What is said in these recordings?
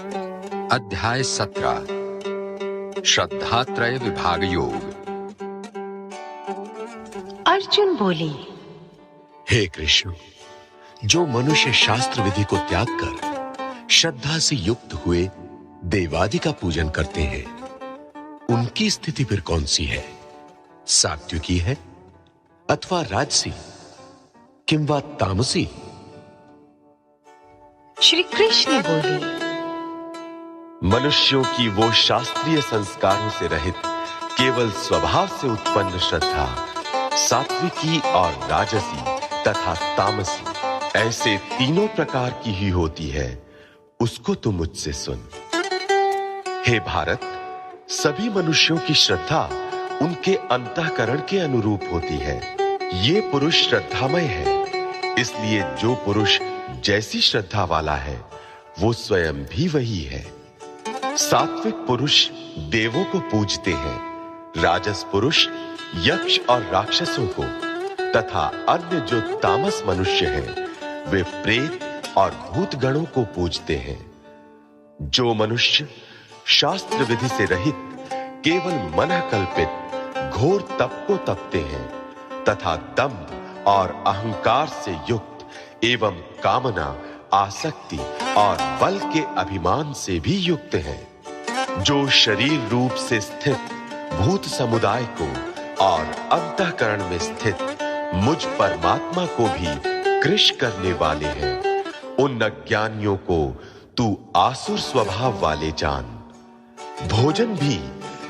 अध्याय 17 श्रद्धात्रय विभाग योग। अर्जुन बोले, हे कृष्ण, जो मनुष्य शास्त्र विधि को त्याग कर श्रद्धा से युक्त हुए देवादि का पूजन करते हैं, उनकी स्थिति फिर कौन सी है? सात्विकी है अथवा राजसी किंवा तामसी? श्री कृष्ण बोले, मनुष्यों की वो शास्त्रीय संस्कारों से रहित केवल स्वभाव से उत्पन्न श्रद्धा सात्विकी और राजसी तथा तामसी ऐसे तीनों प्रकार की ही होती है, उसको तू मुझसे सुन। हे भारत, सभी मनुष्यों की श्रद्धा उनके अंतःकरण के अनुरूप होती है। ये पुरुष श्रद्धामय है, इसलिए जो पुरुष जैसी श्रद्धा वाला है वो स्वयं भी वही है। सात्विक पुरुष देवों को पूजते हैं, राजस पुरुष यक्ष और राक्षसों को, तथा अन्य जो तामस मनुष्य हैं वे प्रेत और भूतगणों को पूजते हैं। जो मनुष्य शास्त्र विधि से रहित केवल मन कल्पित घोर तप को तपते हैं तथा दंभ और अहंकार से युक्त एवं कामना, आसक्ति और बल के अभिमान से भी युक्त हैं, जो शरीर रूप से स्थित भूत समुदाय को और अंतःकरण में स्थित मुझ परमात्मा को भी कृश करने वाले हैं, उन अज्ञानियों को तू आसुर स्वभाव वाले जान। भोजन भी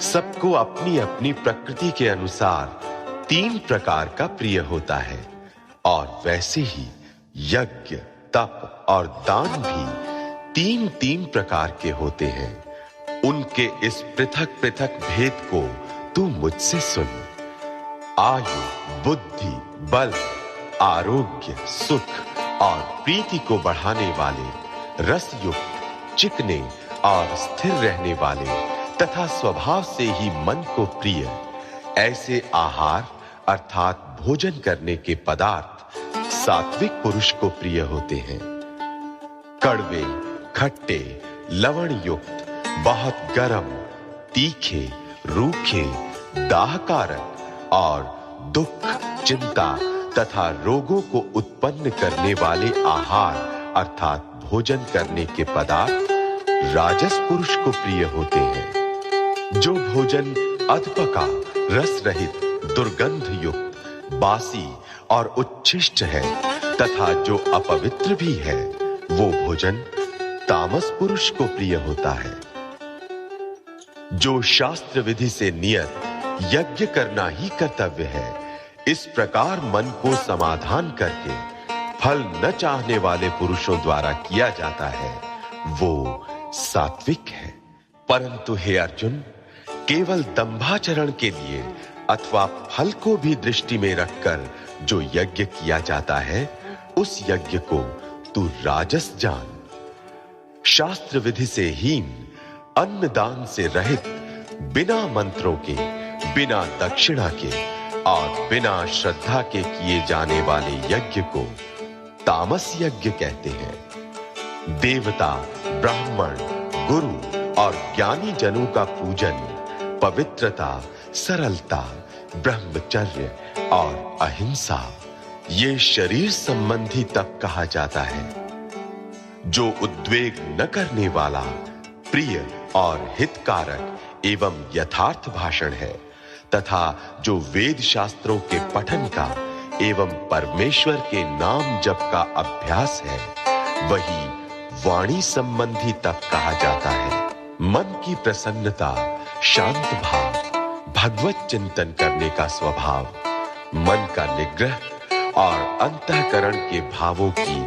सबको अपनी अपनी प्रकृति के अनुसार तीन प्रकार का प्रिय होता है, और वैसे ही यज्ञ, तप और दान भी तीन तीन प्रकार के होते हैं। उनके इस पृथक पृथक भेद को तू मुझसे सुन। आयु, बुद्धि, बल, आरोग्य, सुख और प्रीति को बढ़ाने वाले, रसयुक्त, चिकने और स्थिर रहने वाले तथा स्वभाव से ही मन को प्रिय ऐसे आहार अर्थात भोजन करने के पदार्थ सात्विक पुरुष को प्रिय होते हैं। कड़वे, खट्टे, लवण युक्त, बहुत गर्म, तीखे, रूखे, दाहकारक और दुख, चिंता तथा रोगों को उत्पन्न करने वाले आहार अर्थात भोजन करने के पदार्थ राजस पुरुष को प्रिय होते हैं। जो भोजन अधपका, रस रहित, दुर्गंध युक्त, बासी और उच्छिष्ट है तथा जो अपवित्र भी है, वो भोजन तामस पुरुष को प्रिय होता है। जो शास्त्र विधि से नियत यज्ञ करना ही कर्तव्य है, इस प्रकार मन को समाधान करके फल न चाहने वाले पुरुषों द्वारा किया जाता है, वो सात्विक है। परंतु हे अर्जुन, केवल दंभाचरण के लिए अथवा फल को भी दृष्टि में रखकर जो यज्ञ किया जाता है, उस यज्ञ को तू राजस जान। शास्त्र विधि से हीन, अन्नदान से रहित, बिना मंत्रों के, बिना दक्षिणा के और बिना श्रद्धा के किए जाने वाले यज्ञ को तामस यज्ञ कहते हैं। देवता, ब्राह्मण, गुरु और ज्ञानी जनों का पूजन पवित्रता, सरलता, ब्रह्मचर्य और अहिंसा, ये शरीर संबंधी तप कहा जाता है। जो उद्वेग न करने वाला, प्रिय और हितकारक एवं यथार्थ भाषण है तथा जो वेद शास्त्रों के पठन का एवं परमेश्वर के नाम जप का अभ्यास है, वही वाणी संबंधी तप कहा जाता है। मन की प्रसन्नता, शांत भाव, भगवत चिंतन करने का स्वभाव, मन का निग्रह और अंतःकरण के भावों की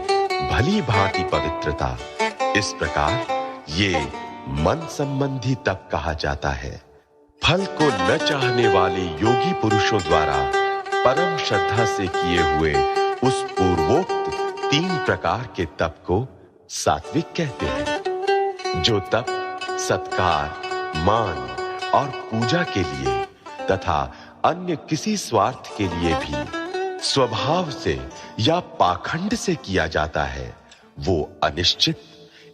भली भांति पवित्रता, इस प्रकार ये मन संबंधी तप कहा जाता है। फल को न चाहने वाले योगी पुरुषों द्वारा परम श्रद्धा से किए हुए उस पूर्वोक्त तीन प्रकार के तप को सात्विक कहते हैं। जो तप सत्कार, मान और पूजा के लिए तथा अन्य किसी स्वार्थ के लिए भी स्वभाव से या पाखंड से किया जाता है, वो अनिश्चित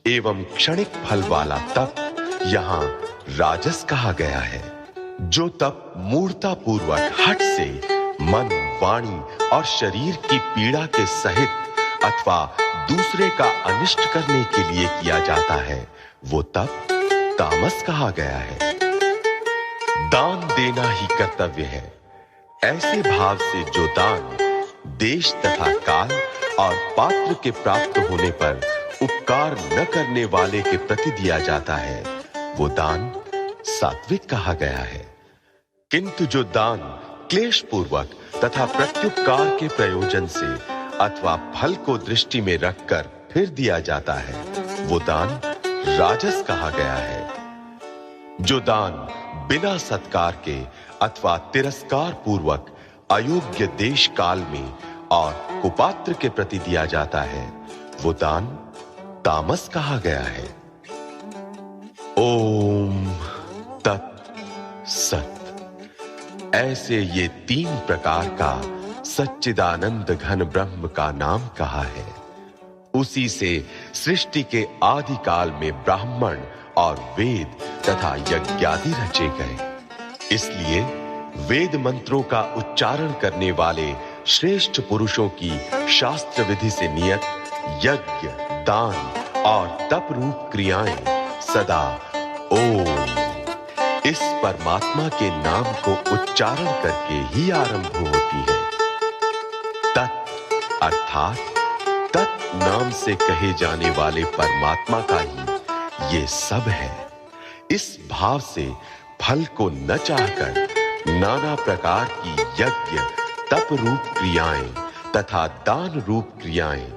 एवं क्षणिक फल वाला तप यहाँ राजस कहा गया है। जो तप मूढ़ता पूर्वक हठ से मन, वाणी और शरीर की पीड़ा के सहित अथवा दूसरे का अनिष्ट करने के लिए किया जाता है, वो तप तामस कहा गया है। दान देना ही कर्तव्य है। ऐसे भाव से जो दान देश तथा काल और पात्र के प्राप्त होने पर उपकार न करने वाले के प्रति दिया जाता है, वो दान सात्विक कहा गया है। किंतु जो दान क्लेश पूर्वक तथा प्रत्युपकार के प्रयोजन से अथवा फल को दृष्टि में रखकर फिर दिया जाता है, वो दान राजस कहा गया है। जो दान बिना सत्कार के अथवा तिरस्कार पूर्वक अयोग्य देश काल में और कुपात्र के प्रति दिया जाता है, वो दान तामस कहा गया है। ओम तत् सत। ऐसे ये 3 प्रकार का सच्चिदानंद घन ब्रह्म का नाम कहा है। उसी से सृष्टि के आदि काल में ब्राह्मण और वेद तथा यज्ञादि रचे गए। इसलिए वेद मंत्रों का उच्चारण करने वाले श्रेष्ठ पुरुषों की शास्त्र विधि से नियत यज्ञ, दान और तप रूप क्रियाएं सदा ओम इस परमात्मा के नाम को उच्चारण करके ही आरंभ होती है। तत् अर्थात तत् नाम से कहे जाने वाले परमात्मा का ही ये सब है। इस भाव से फल को न चाहकर नाना प्रकार की यज्ञ, तप रूप क्रियाएं तथा दान रूप क्रियाएं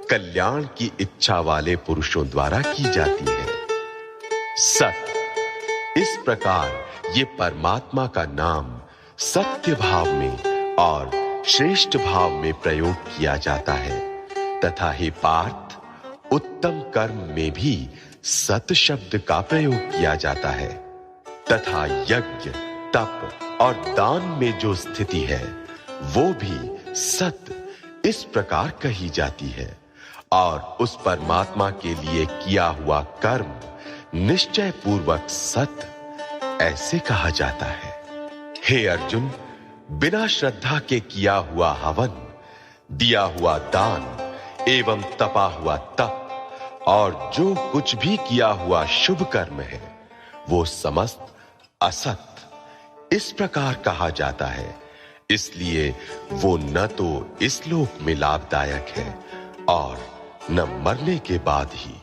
कल्याण की इच्छा वाले पुरुषों द्वारा की जाती है। सत। इस प्रकार ये परमात्मा का नाम सत्य भाव में और श्रेष्ठ भाव में प्रयोग किया जाता है तथा हे पार्थ, उत्तम कर्म में भी सत शब्द का प्रयोग किया जाता है तथा यज्ञ, तप और दान में जो स्थिति है वो भी सत इस प्रकार कही जाती है और उस परमात्मा के लिए किया हुआ कर्म निश्चय पूर्वक सत ऐसे कहा जाता है। हे अर्जुन, बिना श्रद्धा के किया हुआ हवन, दिया हुआ दान एवं तपा हुआ तप और जो कुछ भी किया हुआ शुभ कर्म है, वो समस्त असत इस प्रकार कहा जाता है। इसलिए वो न तो इस लोक में लाभदायक है और न मरने के बाद ही